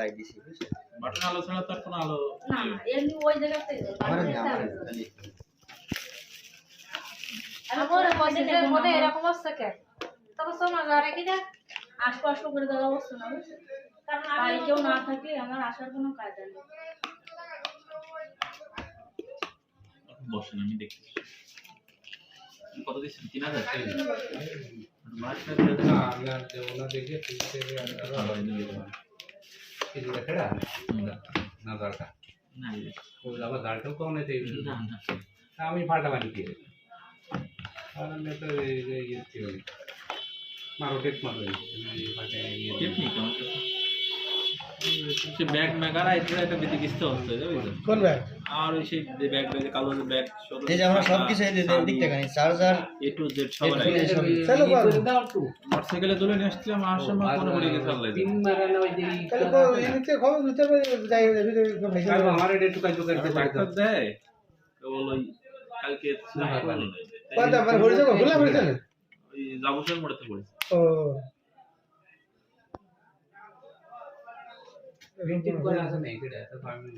side দিছি বুঝছো button আলো ছাড়া তার কোনো আলো না না এমনি ওই জায়গাতে আমার কইছে যে মনে এরকম অবস্থা কেন তবে সময় লাগে কি আশপাশ করে দেওয়া অবস্থা না বুঝছো কারণ আমি কেউ না থাকলে আমার আসার কোনো কায়দা নেই বসেন আমি দেখছি কত দিচ্ছেন 3000 মাছটা না আমরা ওনা দেখে তিনটে এই যে খেড়া না দরকার না ও আবার দাঁড়টাও কোন নেই না না আমি ফাটা বানি দিয়ে আর আমি তো এই কি বলি মারো টেক মারো এই ফাটা এই টেকনিক আমাকে সে ব্যাগ মেগারা এটা বেশি কিস্তে হচ্ছে বুঝছো কোন ব্যাগ আর ওই সেই ব্যাগ কালো ব্যাগ এই যে আমরা সব কিছু এই দিক থেকে আনি চার্জার এ টু জেড সব আছে চলো দাও তো মোটরসাইকেলে তুলে নিয়ে আসছিলাম আর সময় কোনো পড়ে গেছে আল্লাহ তিন মারানো ওই যে তাহলে কো এনিতে খবর দিতে হবে যাই কাল আমার এটা টুকাই টুকাই ডাক্তার দেয় কেবল ওই কালকে কোনটা মানে হরিছে ভুলা হরিছে ওই লাবুসার মোড়তে পড়েছে ও প্রিন্টিং করে আছে না এটা তো আমি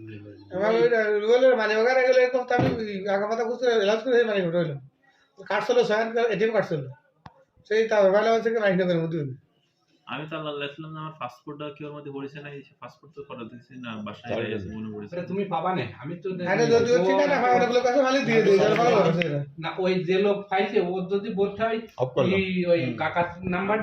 আমার ওই রুলের মানে ওখানে গেলে এরকম আমি আগা মাথা বুঝতে এলাজ করে মানে হইলো কাটছিল সায়ন এটিএম কাটছিল সেই তা মোবাইল থেকে রাইট করে মধ্যে আমি তো আল্লাহ লাইছিলাম আমার পাসপোর্টটা কি ওর মধ্যে পড়েছে না এই পাসপোর্ট তো করে দিয়েছি না বাসায় গেছে মনে পড়েছে আরে তুমি পাবা না আমি তো আরে যদি ঠিকানা হয় ওগুলো কাছে মানে দিয়ে দিই তাহলে ভালো হবে সেটা না ওই যে লোক পাইছে ও যদি বলতে হয় ওই কাকার নাম্বারটা